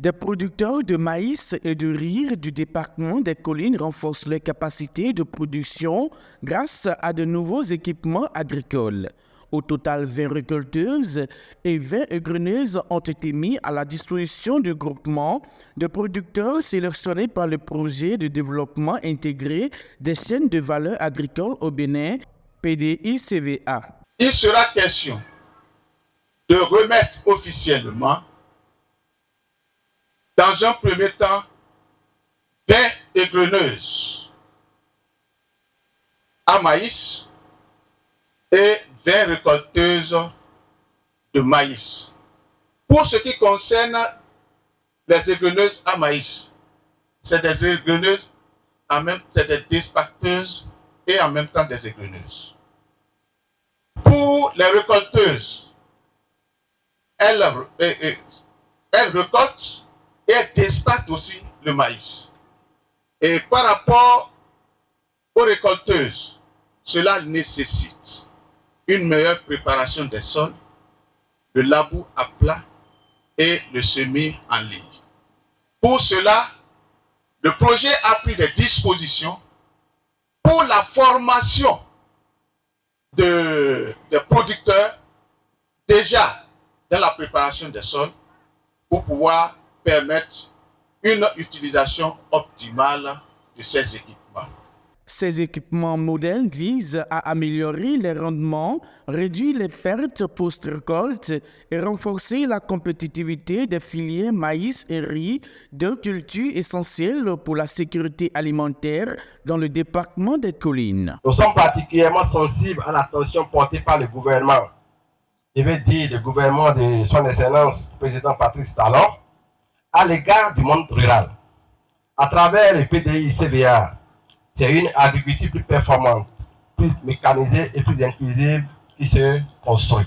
Des producteurs de maïs et de riz du département des collines renforcent leurs capacités de production grâce à de nouveaux équipements agricoles. Au total, 20 récolteuses et 20 égreneuses ont été mis à la disposition du groupement de producteurs sélectionnés par le projet de développement intégré des chaînes de valeur agricole au Bénin, PDI-CVA. Il sera question de remettre officiellement, dans un premier temps, 20 égreneuses à maïs et 20 récolteuses de maïs. Pour ce qui concerne les égreneuses à maïs, c'est des égreneuses, c'est des dispacteuses et en même temps des égreneuses. Pour les récolteuses, elles récoltent et elles dispactent aussi le maïs. Et par rapport aux récolteuses, cela nécessite une meilleure préparation des sols, le labour à plat et le semis en ligne. Pour cela, le projet a pris des dispositions pour la formation des producteurs déjà dans la préparation des sols pour pouvoir permettre une utilisation optimale de ces équipements. Ces équipements modernes visent à améliorer les rendements, réduire les pertes post-récolte et renforcer la compétitivité des filières maïs et riz, deux cultures essentielles pour la sécurité alimentaire dans le département des collines. Nous sommes particulièrement sensibles à l'attention portée par le gouvernement. Je veux dire le gouvernement de son Excellence, le président Patrice Talon, à l'égard du monde rural. À travers le PDI-CVA, c'est une agriculture plus performante, plus mécanisée et plus inclusive qui se construit.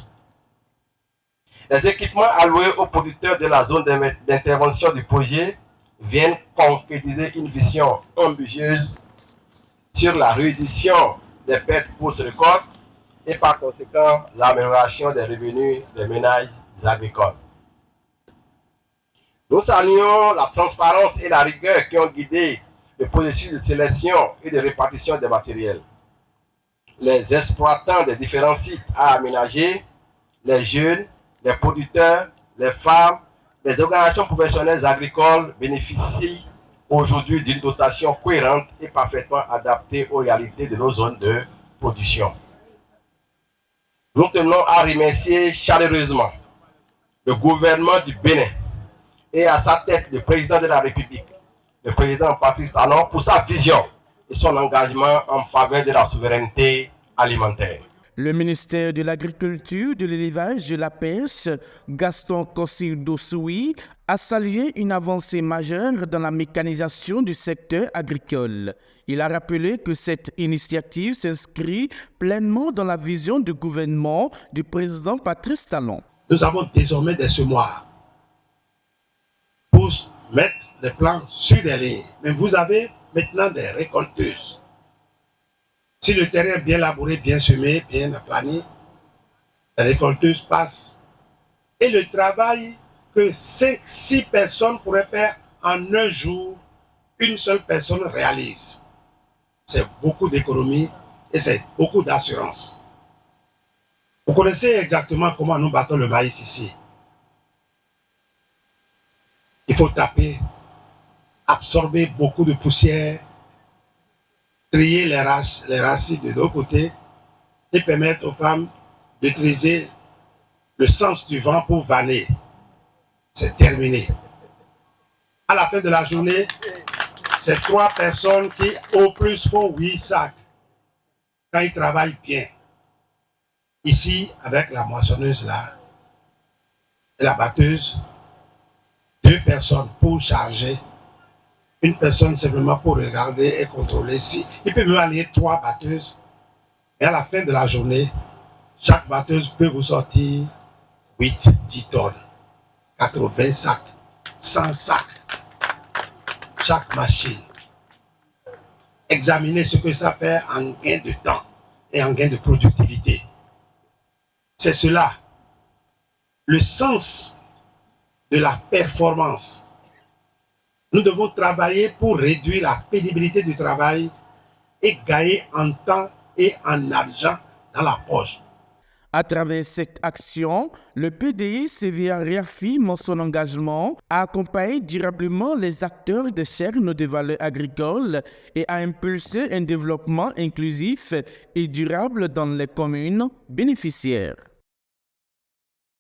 Les équipements alloués aux producteurs de la zone d'intervention du projet viennent concrétiser une vision ambitieuse sur la réduction des pertes post-récolte et par conséquent l'amélioration des revenus des ménages agricoles. Nous saluons la transparence et la rigueur qui ont guidé le processus de sélection et de répartition des matériels. Les exploitants des différents sites à aménager, les jeunes, les producteurs, les femmes, les organisations professionnelles agricoles bénéficient aujourd'hui d'une dotation cohérente et parfaitement adaptée aux réalités de nos zones de production. Nous tenons à remercier chaleureusement le gouvernement du Bénin et à sa tête le président de la République, le président Patrice Talon, pour sa vision et son engagement en faveur de la souveraineté alimentaire. Le ministère de l'Agriculture, de l'Élevage, de la Pêche, Gaston Kossir-Dossoui, a salué une avancée majeure dans la mécanisation du secteur agricole. Il a rappelé que cette initiative s'inscrit pleinement dans la vision du gouvernement du président Patrice Talon. Nous avons désormais des semoirs pour mettre les plants sur des lignes. Mais vous avez maintenant des récolteuses. Si le terrain est bien labouré, bien semé, bien aplani, les récolteuses passent. Et le travail que 5-6 personnes pourraient faire en un jour, une seule personne réalise. C'est beaucoup d'économie et c'est beaucoup d'assurance. Vous connaissez exactement comment nous battons le maïs ici. Il faut taper, absorber beaucoup de poussière, trier les racines de l'autre côté et permettre aux femmes d'utiliser le sens du vent pour vanner. C'est terminé. À la fin de la journée, c'est 3 personnes qui au plus font 8 sacs quand ils travaillent bien. Ici, avec la moissonneuse là et la batteuse, 2 personnes pour charger, une personne simplement pour regarder et contrôler. Si, il peut même aller 3 batteuses. Et à la fin de la journée, chaque batteuse peut vous sortir 8-10 tonnes, 80 sacs, 100 sacs. Chaque machine. Examinez ce que ça fait en gain de temps et en gain de productivité. C'est cela, le sens de la performance Nous devons travailler pour réduire la pénibilité du travail et gagner en temps et en argent dans la poche. À travers cette action, le PDI-CVA réaffirme son engagement à accompagner durablement les acteurs des chaînes de valeur agricole et à impulser un développement inclusif et durable dans les communes bénéficiaires.